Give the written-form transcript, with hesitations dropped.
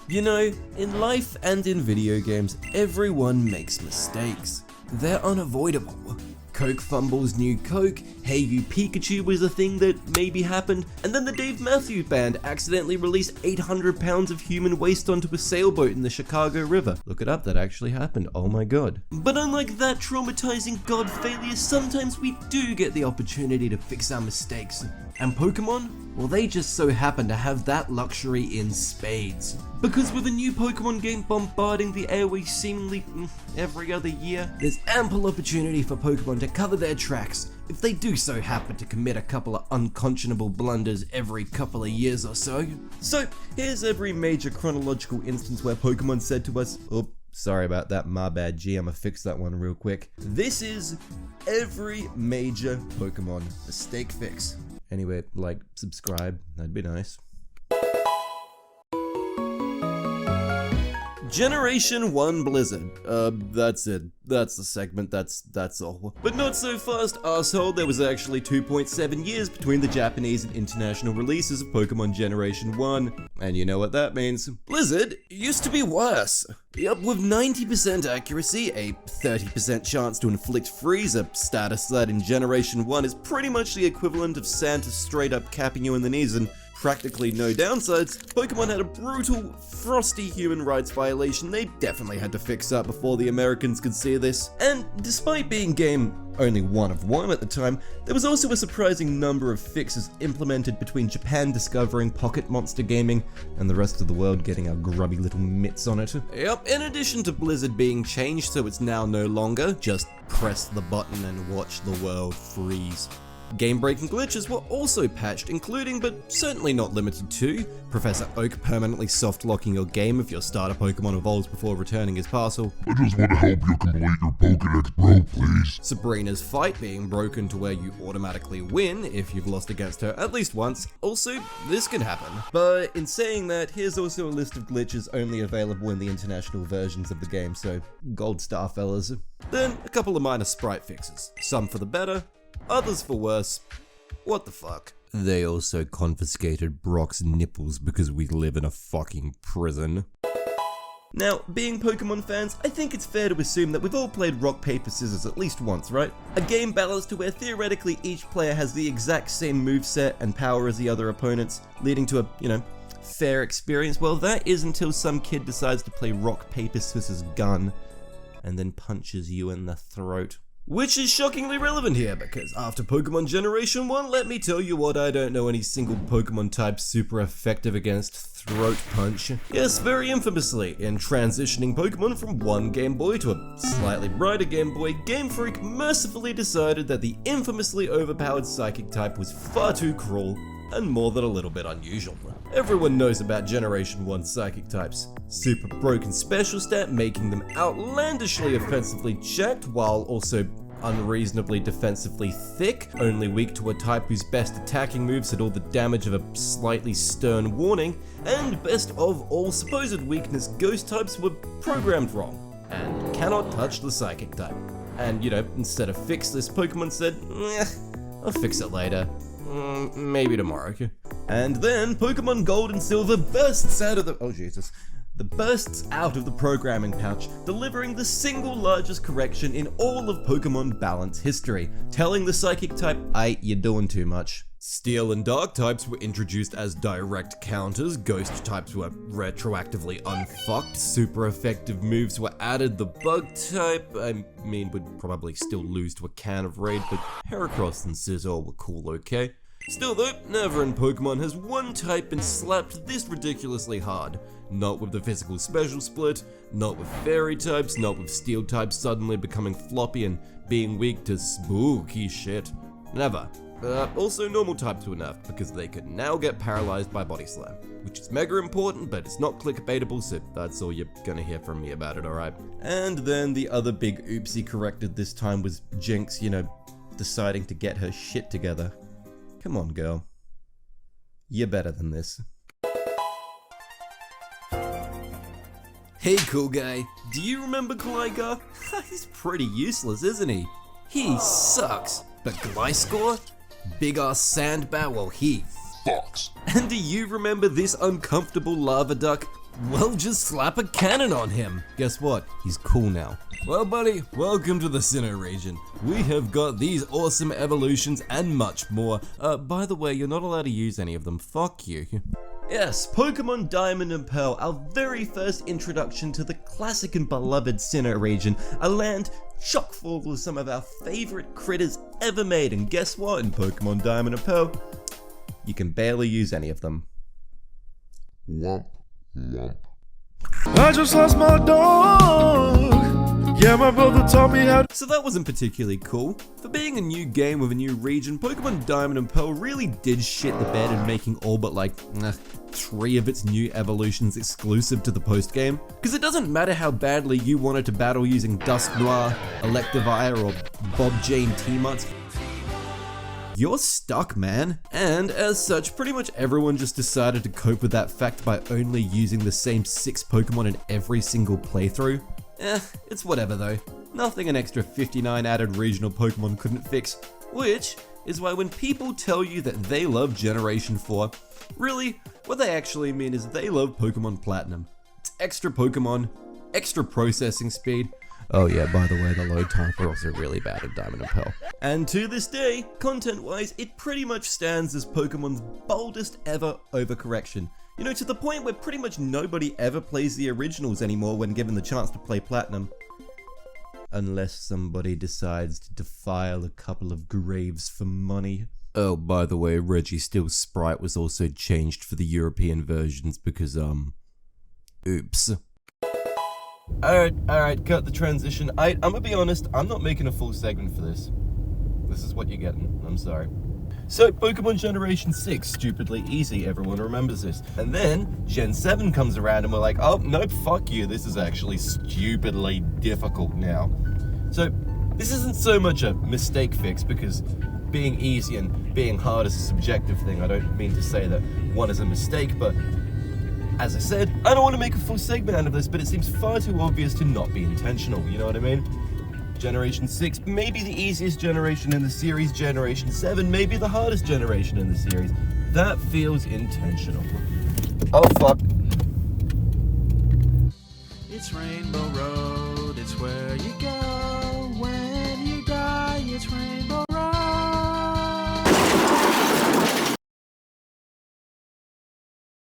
You know, in life and in video games, everyone makes mistakes. They're unavoidable. Coke fumbles new Coke, Hey You Pikachu was a thing that maybe happened, and then the Dave Matthews Band accidentally released 800 pounds of human waste onto a sailboat in the Chicago River. Look it up, that actually happened, oh my god. But unlike that traumatizing god failure, sometimes we do get the opportunity to fix our mistakes. And Pokemon? Well, they just so happen to have that luxury in spades. Because with a new Pokemon game bombarding the airways seemingly every other year, there's ample opportunity for Pokemon to cover their tracks if they do so happen to commit a couple of unconscionable blunders every couple of years or so. So, here's every major chronological instance where Pokemon said to us, oh, sorry about that, my bad, gee, I'ma fix that one real quick. This is every major Pokemon mistake fix. Anyway, like, subscribe, that'd be nice. Generation 1 Blizzard. That's it. That's the segment, that's all. But not so fast, asshole. There was actually 2.7 years between the Japanese and international releases of Pokemon Generation 1. And you know what that means. Blizzard used to be worse. Yup, with 90% accuracy, a 30% chance to inflict freeze, a status that in Generation 1 is pretty much the equivalent of Santa straight up capping you in the knees, and practically no downsides, Pokemon had a brutal, frosty human rights violation they definitely had to fix up before the Americans could see this. And despite being game only one of one at the time, there was also a surprising number of fixes implemented between Japan discovering Pocket Monster gaming and the rest of the world getting our grubby little mitts on it. Yep, in addition to Blizzard being changed so it's now no longer just press the button and watch the world freeze. Game-breaking glitches were also patched, including, but certainly not limited to, Professor Oak permanently soft-locking your game if your starter Pokemon evolves before returning his parcel. I just want to help you complete your Pokédex, bro, please. Sabrina's fight being broken to where you automatically win if you've lost against her at least once. Also, this can happen. But in saying that, here's also a list of glitches only available in the international versions of the game, so gold star, fellas. Then, a couple of minor sprite fixes. Some for the better, others for worse. What the fuck? They also confiscated Brock's nipples because we live in a fucking prison. Now, being Pokemon fans, I think it's fair to assume that we've all played rock, paper, scissors at least once, right? A game balanced to where theoretically each player has the exact same moveset and power as the other opponents, leading to a, fair experience. Well, that is until some kid decides to play rock, paper, scissors, gun, and then punches you in the throat. Which is shockingly relevant here, because after Pokemon Generation 1, let me tell you what, I don't know any single Pokemon type super effective against Throat Punch. Yes, very infamously, in transitioning Pokemon from one Game Boy to a slightly brighter Game Boy, Gamefreak mercifully decided that the infamously overpowered Psychic type was far too cruel and more than a little bit unusual. Everyone knows about Generation 1 Psychic types. Super broken special stat, making them outlandishly offensively jacked while also unreasonably defensively thick, only weak to a type whose best attacking moves had all the damage of a slightly stern warning, and best of all supposed weakness, Ghost types were programmed wrong, and cannot touch the Psychic type. And instead of fix this, Pokemon said, I'll fix it later. Maybe tomorrow. And then Pokemon Gold and Silver bursts out of the programming pouch, delivering the single largest correction in all of Pokemon balance history, telling the Psychic type, Aight, you're doing too much. Steel and Dark types were introduced as direct counters, Ghost types were retroactively unfucked, super effective moves were added, the Bug type, would probably still lose to a can of Raid, but Heracross and Scizor were cool, okay? Still though, never in Pokemon has one type been slapped this ridiculously hard. Not with the physical special split, not with fairy types, not with steel types suddenly becoming floppy and being weak to spooky shit. Never. Also normal types were nerfed because they could now get paralyzed by Body Slam, which is mega important, but it's not clickbaitable, so that's all you're gonna hear from me about it, alright? And then the other big oopsie corrected this time was Jinx, deciding to get her shit together. Come on, girl. You're better than this. Hey, cool guy. Do you remember Gligar? He's pretty useless, isn't he? He sucks. But Gliscor? Big ass sand bat? Well, he fucks. And do you remember this uncomfortable lava duck? Well, just slap a cannon on him. Guess what? He's cool now. Well, buddy, welcome to the Sinnoh region. We have got these awesome evolutions and much more. By the way, you're not allowed to use any of them. Fuck you. Yes, Pokemon Diamond and Pearl, our very first introduction to the classic and beloved Sinnoh region, a land chock full of some of our favorite critters ever made, and guess what? In Pokemon Diamond and Pearl, you can barely use any of them. Womp, womp. I just lost my dog. Yeah, my brother taught me how to. So that wasn't particularly cool. For being a new game with a new region, Pokemon Diamond and Pearl really did shit the bed in making all but like 3 of its new evolutions exclusive to the post-game. Because it doesn't matter how badly you wanted to battle using Dusknoir, Electivire, or Bob Jane T-Muts. You're stuck, man. And as such, pretty much everyone just decided to cope with that fact by only using the same 6 Pokemon in every single playthrough. It's whatever though. Nothing an extra 59 added regional Pokemon couldn't fix. Which is why when people tell you that they love Generation 4, really, what they actually mean is they love Pokemon Platinum. It's extra Pokemon, extra processing speed. Oh yeah, by the way, the load times are also really bad in Diamond and Pearl. And to this day, content-wise, it pretty much stands as Pokemon's boldest ever overcorrection. You know, to the point where pretty much nobody ever plays the originals anymore when given the chance to play Platinum. Unless somebody decides to defile a couple of graves for money. Oh, by the way, Reggie Steele's sprite was also changed for the European versions because, oops. Alright, cut the transition. I'm gonna be honest, I'm not making a full segment for this. This is what you're getting, I'm sorry. So, Pokemon Generation 6, stupidly easy, everyone remembers this. And then, Gen 7 comes around and we're like, oh, nope, fuck you, this is actually stupidly difficult now. So, this isn't so much a mistake fix, because being easy and being hard is a subjective thing. I don't mean to say that one is a mistake, but as I said, I don't want to make a full segment out of this, but it seems far too obvious to not be intentional, you know what I mean? Generation 6, maybe the easiest generation in the series. Generation 7, maybe the hardest generation in the series. That feels intentional. Oh fuck. It's Rainbow Road, it's where you go.